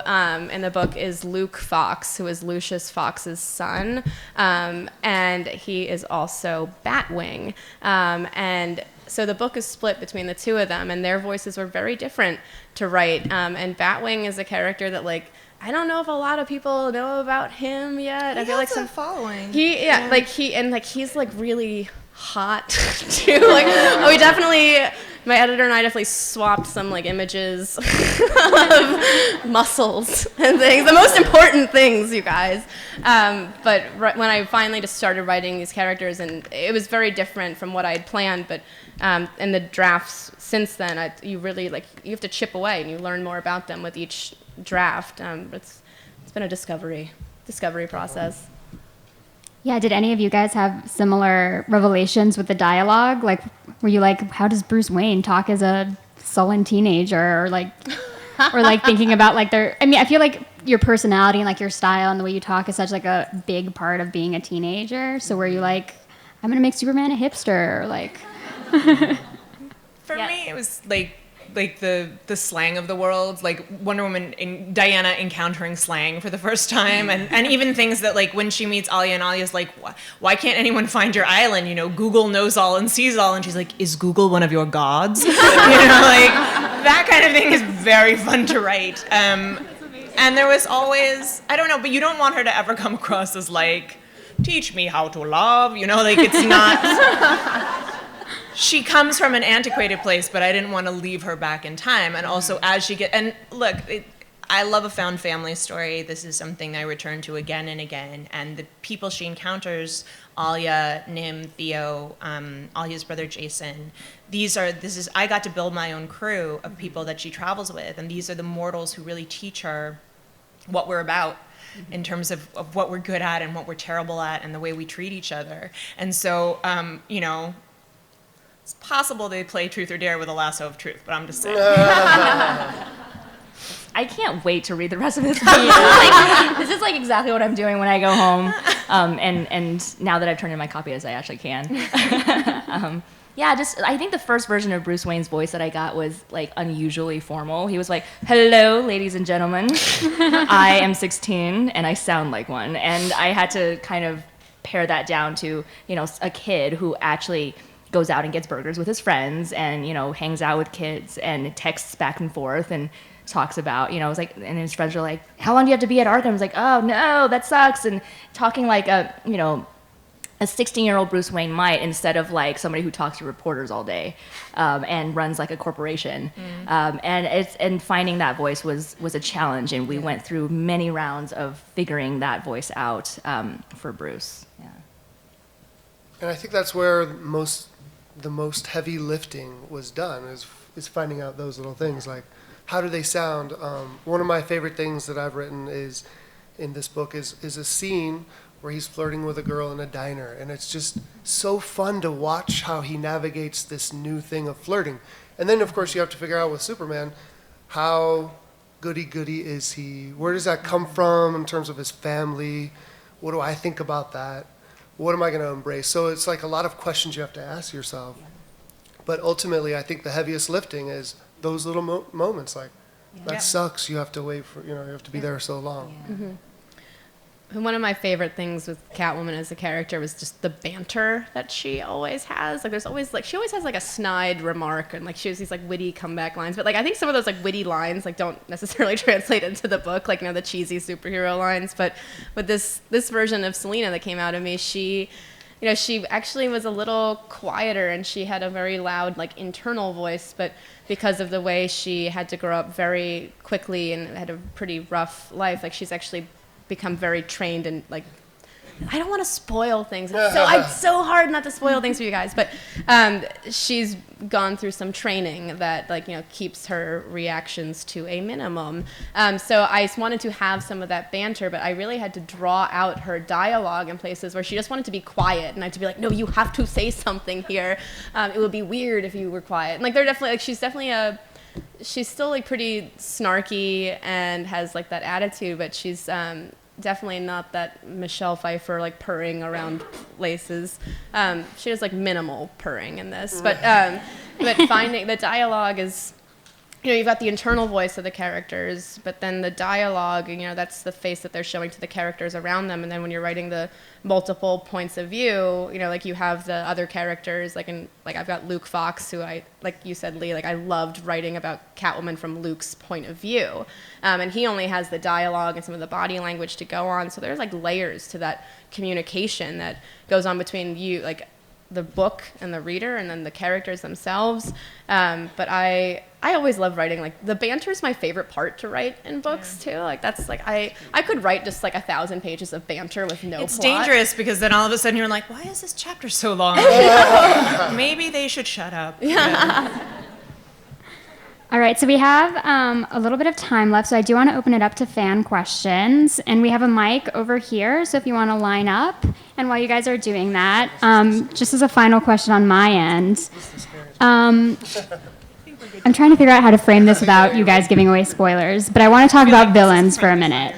in the book is Luke Fox, who is Lucius Fox's son, and he is also Batwing. And so the book is split between the two of them, and their voices were very different to write. And Batwing is a character that I don't know if a lot of people know about him yet. I feel like some following. He's really hot too. We definitely, my editor and I definitely swapped some images of muscles and things, the most important things, you guys. But when I finally just started writing these characters, and it was very different from what I had planned, but in the drafts since then, you really you have to chip away, and you learn more about them with each draft. It's been a discovery process. Yeah, did any of you guys have similar revelations with the dialogue? Were you how does Bruce Wayne talk as a sullen teenager, or thinking about I feel like your personality and your style and the way you talk is such a big part of being a teenager. So were you I'm gonna make Superman a hipster, or For me, it was the slang of the world, Wonder Woman and Diana encountering slang for the first time, and even things that when she meets Alia, and Alia's why can't anyone find your island? Google knows all and sees all, and she's is Google one of your gods? That kind of thing is very fun to write. And there was always, I don't know, but you don't want her to ever come across as teach me how to love, it's not. She comes from an antiquated place, but I didn't want to leave her back in time. And also, as she and look, I love a found family story. This is something I return to again and again. And the people she encounters, Alia, Nim, Theo, Alia's brother Jason, I got to build my own crew of people that she travels with. And these are the mortals who really teach her what we're about in terms of what we're good at and what we're terrible at and the way we treat each other. And so, it's possible they play Truth or Dare with a lasso of truth, but I'm just saying. I can't wait to read the rest of this. This is exactly what I'm doing when I go home. And now that I've turned in my copy as I actually can. I think the first version of Bruce Wayne's voice that I got was unusually formal. He was hello, ladies and gentlemen. I am 16 and I sound like one. And I had to kind of pare that down to, a kid who actually goes out and gets burgers with his friends and, hangs out with kids and texts back and forth and talks about, and his friends are how long do you have to be at Arkham? I was oh no, that sucks. And talking a a 16-year-old Bruce Wayne might, instead of like somebody who talks to reporters all day and runs like a corporation. And finding that voice was a challenge, and we went through many rounds of figuring that voice out for Bruce. Yeah. And I think that's where the most heavy lifting was done, is finding out those little things, like how do they sound. One of my favorite things that I've written is in this book is a scene where he's flirting with a girl in a diner, and it's just so fun to watch how he navigates this new thing of flirting. And then, of course, you have to figure out with Superman, how goody-goody is he? Where does that come from in terms of his family? What do I think about that? What am I going to embrace? So it's like a lot of questions you have to ask yourself. But ultimately, I think the heaviest lifting is those little moments, like, that sucks, you have to wait for, you have to be there so long. One of my favorite things with Catwoman as a character was just the banter that she always has. Like, there's always, like, she always has, like, a snide remark, and, like, she has these, like, witty comeback lines. But, like, I think some of those, like, witty lines, like, don't necessarily translate into the book, like, the cheesy superhero lines. But with this version of Selena that came out of me, she actually was a little quieter, and she had a very loud, like, internal voice. But because of the way she had to grow up very quickly and had a pretty rough life, like, she's actually become very trained and, like, I don't want to spoil things. It's so hard not to spoil things for you guys, but she's gone through some training that, like, keeps her reactions to a minimum. So I just wanted to have some of that banter, but I really had to draw out her dialogue in places where she just wanted to be quiet, and I had to be like, no, you have to say something here. It would be weird if you were quiet. And, like, they're definitely, like, she's still, like, pretty snarky and has, like, that attitude, but she's definitely not that Michelle Pfeiffer, like, purring around places. She has, like, minimal purring in this, but finding the dialogue is, you've got the internal voice of the characters, but then the dialogue, that's the face that they're showing to the characters around them. And then when you're writing the multiple points of view, like, you have the other characters, like, I've got Luke Fox, who like you said, Leigh, like, I loved writing about Catwoman from Luke's point of view. And he only has the dialogue and some of the body language to go on. So there's, like, layers to that communication that goes on between you, like, the book and the reader, and then the characters themselves. But I always love writing, like, the banter is my favorite part to write in books too. Like, that's, like, I could write just, like, 1,000 pages of banter with no It's plot. dangerous, because then all of a sudden you're like, why is this chapter so long? Maybe they should shut up. All right, so we have a little bit of time left, so I do want to open it up to fan questions. And we have a mic over here, so if you want to line up. And while you guys are doing that, just as a final question on my end, I'm trying to figure out how to frame this without you guys giving away spoilers, but I want to talk about villains for a minute.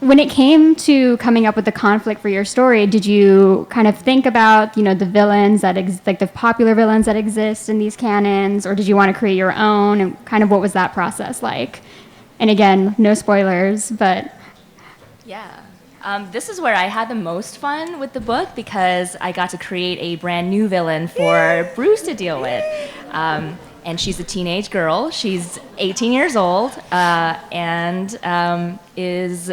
When it came to coming up with the conflict for your story, did you kind of think about, the villains like the popular villains that exist in these canons, or did you want to create your own, and kind of what was that process like? And again, no spoilers, but... Yeah. This is where I had the most fun with the book, because I got to create a brand new villain for Bruce to deal with. And she's a teenage girl. She's 18 years old and is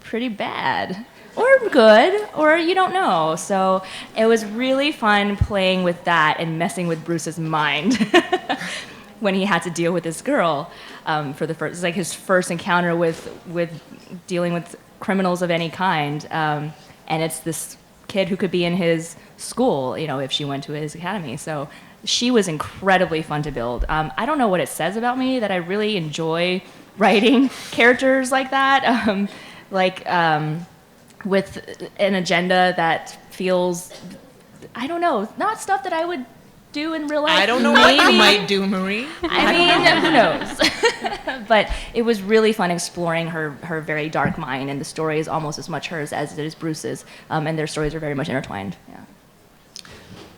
pretty bad, or good, or you don't know. So it was really fun playing with that and messing with Bruce's mind when he had to deal with this girl for the first, it's like his first encounter with dealing with criminals of any kind. And it's this kid who could be in his school, if she went to his academy. So she was incredibly fun to build. I don't know what it says about me that I really enjoy writing characters like that. With an agenda that feels, I don't know, not stuff that I would do in real life. I don't know what you might do, Marie. I mean, who knows? But it was really fun exploring her very dark mind, and the story is almost as much hers as it is Bruce's, and their stories are very much intertwined. Yeah.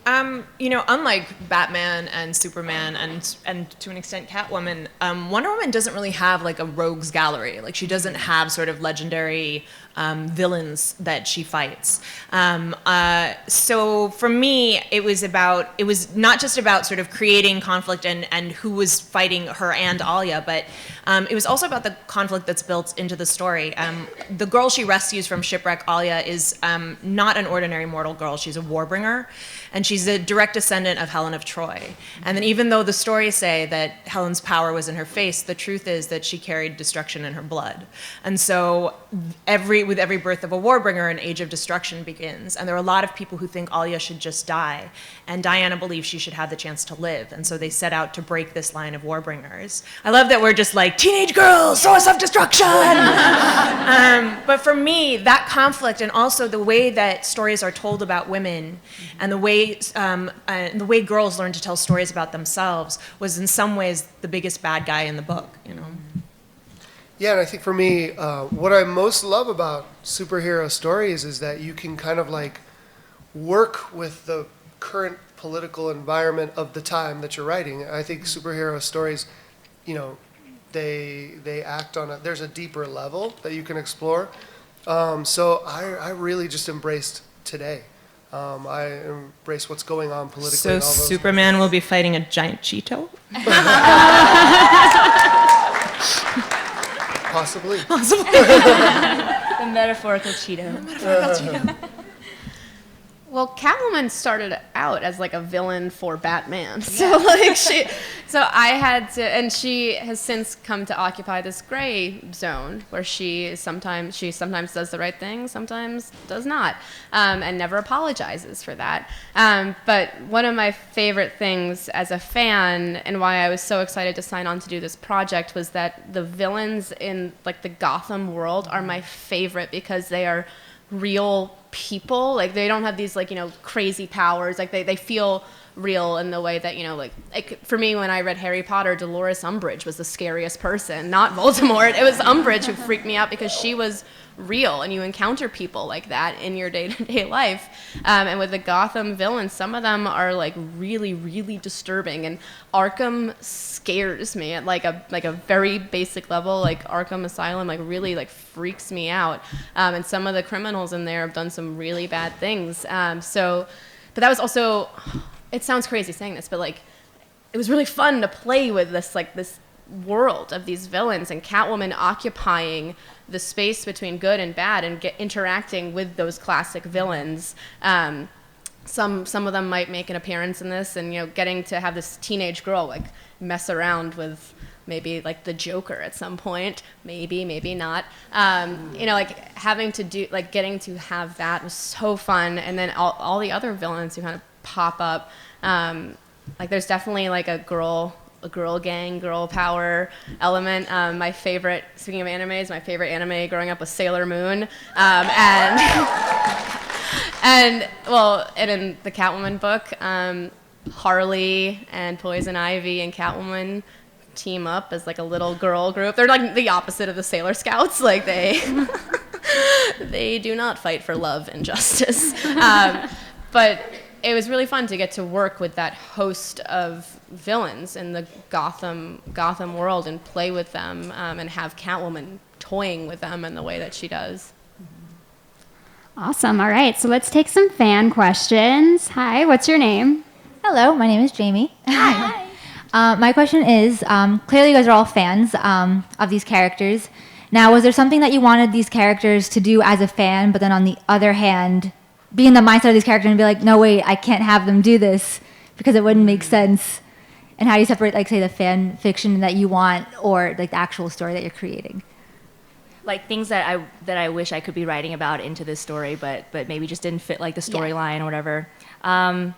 Unlike Batman and Superman and to an extent Catwoman, Wonder Woman doesn't really have like a rogues gallery. Like she doesn't have sort of legendary villains that she fights. So for me, it was not just about sort of creating conflict and who was fighting her and Alia, but it was also about the conflict that's built into the story. The girl she rescues from shipwreck, Alia, is not an ordinary mortal girl. She's a warbringer, and she's a direct descendant of Helen of Troy. And then even though the stories say that Helen's power was in her face, the truth is that she carried destruction in her blood. And so with every birth of a warbringer, an age of destruction begins. And there are a lot of people who think Alia should just die. And Diana believes she should have the chance to live. And so they set out to break this line of warbringers. I love that we're just like, teenage girls, source of destruction! But for me, that conflict and also the way that stories are told about women and the way girls learn to tell stories about themselves was in some ways the biggest bad guy in the book, Yeah, and I think for me, what I most love about superhero stories is that you can kind of like work with the current political environment of the time that you're writing. I think superhero stories, they act on there's a deeper level that you can explore. So I really just embraced today. I embrace what's going on politically. So and all those Superman will be fighting a giant Cheeto? Possibly. The metaphorical Cheeto. Well, Catwoman started out as like a villain for Batman. So I had to, and she has since come to occupy this gray zone where she sometimes does the right thing, sometimes does not, and never apologizes for that. But one of my favorite things as a fan and why I was so excited to sign on to do this project was that the villains in like the Gotham world are my favorite because they are real people. Like they don't have these like crazy powers. Like they feel real in the way that like for me when I read Harry Potter, Dolores Umbridge was the scariest person, not Voldemort. It was Umbridge who freaked me out because she was real, and you encounter people like that in your day-to-day life. And with the Gotham villains, some of them are like really, really disturbing, and Arkham scares me at like a very basic level. Like Arkham Asylum like really like freaks me out, and some of the criminals in there have done some really bad things. But that was also, it sounds crazy saying this, but like it was really fun to play with this world of these villains and Catwoman occupying the space between good and bad and interacting with those classic villains. Some of them might make an appearance in this, and getting to have this teenage girl like mess around with maybe like the Joker at some point, maybe not. Like having to do like getting to have that was so fun, and then all the other villains who kind of pop up. Like there's definitely like a girl gang, girl power element. My favorite, speaking of animes, my favorite anime growing up was Sailor Moon. And in the Catwoman book, Harley and Poison Ivy and Catwoman team up as like a little girl group. They're like the opposite of the Sailor Scouts. Like they do not fight for love and justice. But it was really fun to get to work with that host of villains in the Gotham world and play with them, and have Catwoman toying with them in the way that she does. Awesome. All right, so let's take some fan questions. Hi, what's your name? Hello, my name is Jamie. Hi. My question is, clearly you guys are all fans of these characters. Now, was there something that you wanted these characters to do as a fan, but then on the other hand, be in the mindset of these characters and be like, no, wait, I can't have them do this because it wouldn't make sense? And how do you separate, like, say, the fan fiction that you want or, like, the actual story that you're creating? Like things that I wish I could be writing about into this story, but maybe just didn't fit like the storyline or whatever. I'm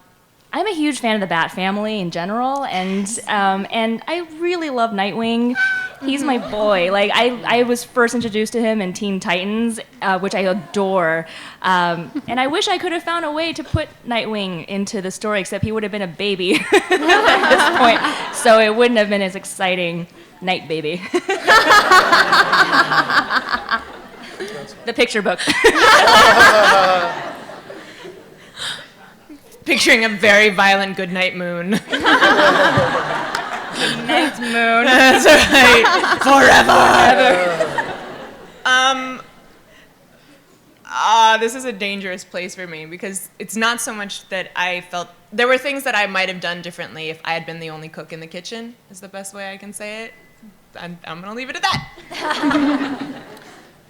a huge fan of the Bat family in general, and I really love Nightwing. He's my boy. Like I was first introduced to him in Teen Titans, which I adore. And I wish I could have found a way to put Nightwing into the story, except he would have been a baby at this point, so it wouldn't have been as exciting. Night Baby. The picture book. picturing a very violent goodnight moon. Night moon. That's right. Forever. This is a dangerous place for me because it's not so much that I felt there were things that I might have done differently if I had been the only cook in the kitchen. Is the best way I can say it. I'm gonna leave it at that.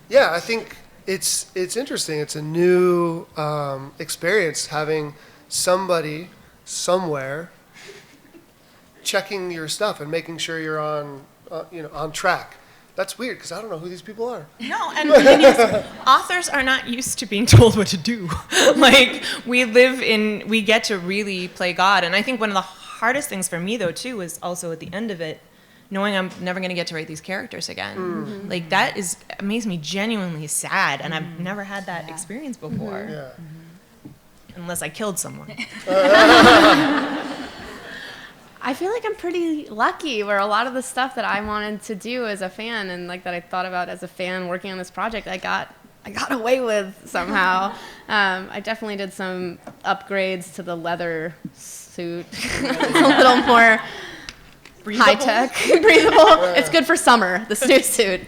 Yeah, I think it's interesting. It's a new experience having somebody somewhere checking your stuff and making sure you're on on track. That's weird because I don't know who these people are. No, and the thing is, authors are not used to being told what to do. Like, we get to really play God. And I think one of the hardest things for me, though, too, is also at the end of it, knowing I'm never going to get to write these characters again. Mm-hmm. Like, that makes me genuinely sad, and I've never had that experience before. Yeah. Unless I killed someone. I feel like I'm pretty lucky where a lot of the stuff that I wanted to do as a fan and like that I thought about as a fan working on this project, I got away with somehow. I definitely did some upgrades to the leather suit. It's a little more high tech, breathable. It's good for summer, the snowsuit.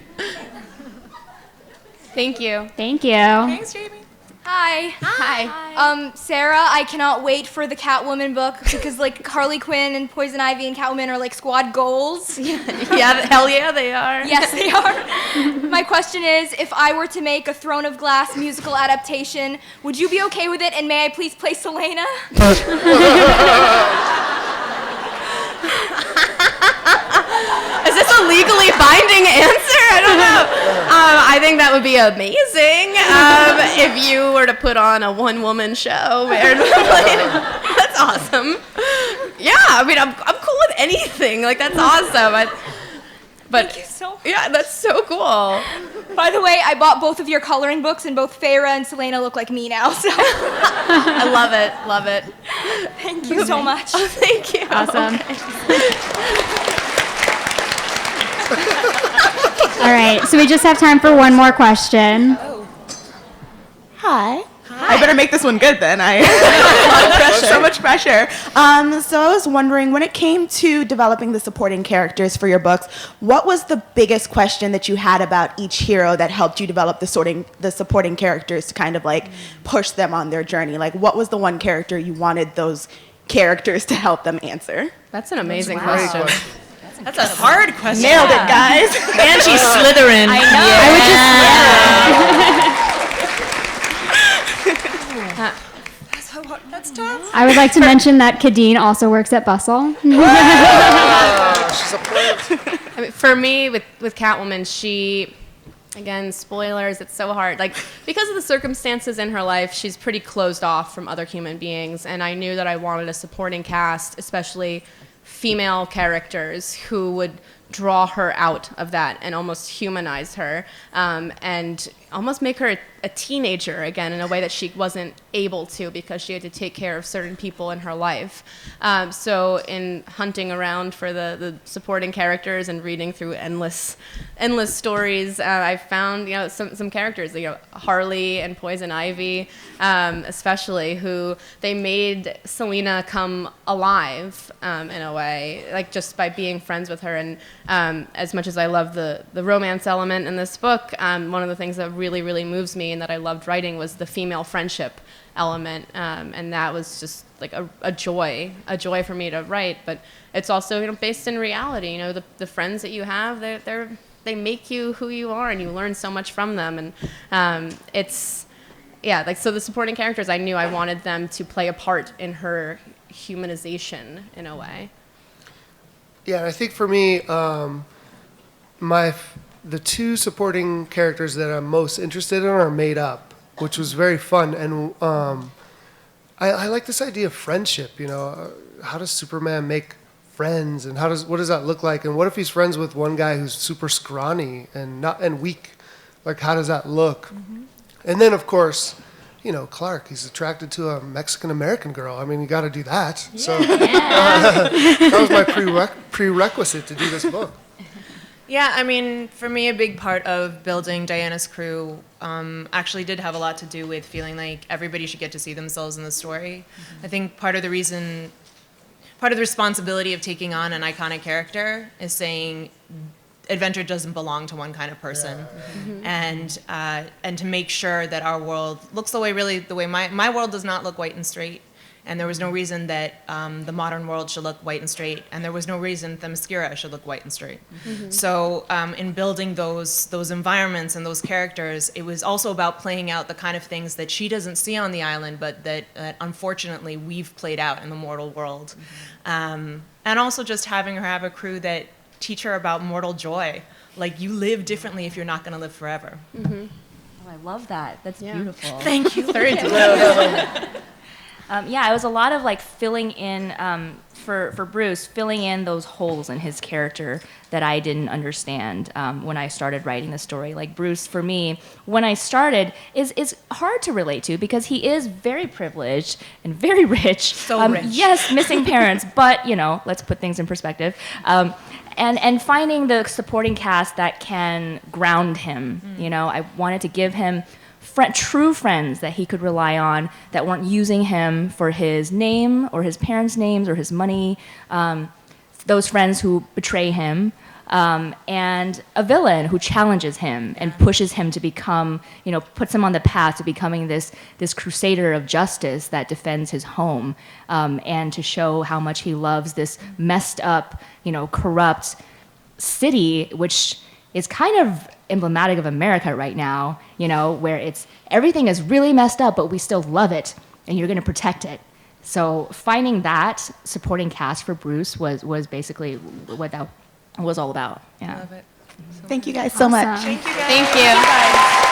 Thank you. Thank you. Thanks, Jamie. Hi. Hi. Sarah, I cannot wait for the Catwoman book because like Harley Quinn and Poison Ivy and Catwoman are like squad goals. Yeah, hell yeah, they are. Yes, they are. My question is, if I were to make a Throne of Glass musical adaptation, would you be okay with it? And may I please play Selena? Is this a legally binding answer? I don't know. I think that would be amazing if you were to put on a one-woman show. That's awesome. Yeah, I mean, I'm cool with anything. Like, that's awesome. But Thank you so much. yeah, that's so cool. By the way, I bought both of your coloring books, and both Farrah and Selena look like me now. So I love it. thank you so much. Oh, thank you. Awesome. All right, so we just have time for one more question. Hi. I better make this one good then. So much pressure. So I was wondering, when it came to developing the supporting characters for your books, what was the biggest question that you had about each hero that helped you develop the supporting characters to kind of like push them on their journey? Like, what was the one character you wanted those characters to help them answer? That's an amazing Great question. question. That's a hard question. Nailed it, guys. And she's Slytherin. I know. That's tough. I would like to mention that Kadeen also works at Bustle. She's a plant. I mean, for me, with Catwoman, she, again, spoilers, it's so hard. Like, because of the circumstances in her life, she's pretty closed off from other human beings, and I knew that I wanted a supporting cast, especially female characters who would draw her out of that and almost humanize her, and almost make her a teenager again in a way that she wasn't able to because she had to take care of certain people in her life. So in hunting around for the supporting characters and reading through endless stories, I found some characters, Harley and Poison Ivy, especially, who they made Selena come alive in a way, like just by being friends with her. And as much as I love the romance element in this book, one of the things that really, really moves me and that I loved writing was the female friendship element, and that was just like a joy for me to write. But it's also based in reality. The friends that you have, they make you who you are, and you learn so much from them. And so the supporting characters, I knew I wanted them to play a part in her humanization in a way. Yeah, I think for me, the two supporting characters that I'm most interested in are made up, which was very fun. And I like this idea of friendship. How does Superman make friends, and what does that look like? And what if he's friends with one guy who's super scrawny and weak? Like, how does that look? Mm-hmm. And then, of course, Clark, he's attracted to a Mexican-American girl. I mean, you got to do that. Yeah. So that was my prerequisite to do this book. Yeah, I mean, for me, a big part of building Diana's crew actually did have a lot to do with feeling like everybody should get to see themselves in the story. I think part of the responsibility of taking on an iconic character is saying adventure doesn't belong to one kind of person, and to make sure that our world looks the way my world does not look white and straight. And there was no reason that the modern world should look white and straight, and there was no reason Themyscira should look white and straight. So in building those environments and those characters, it was also about playing out the kind of things that she doesn't see on the island, but that unfortunately we've played out in the mortal world. And also just having her have a crew that teach her about mortal joy. Like, you live differently if you're not going to live forever. Oh, I love that. That's beautiful. Thank you. Yeah, it was a lot of like filling in for Bruce, filling in those holes in his character that I didn't understand when I started writing the story. Like Bruce, for me, when I started, is hard to relate to because he is very privileged and very rich. So rich. Yes, missing parents, but let's put things in perspective. And finding the supporting cast that can ground him. I wanted to give him true friends that he could rely on that weren't using him for his name or his parents' names or his money, those friends who betray him, and a villain who challenges him and pushes him to become, puts him on the path to becoming this crusader of justice that defends his home, and to show how much he loves this messed up, corrupt city, which is kind of emblematic of America right now, where everything is really messed up, but we still love it, and you're going to protect it. So finding that supporting cast for Bruce was basically what that was all about. Yeah. Love it. Thank you guys so much. Awesome. Thank you guys. Thank you.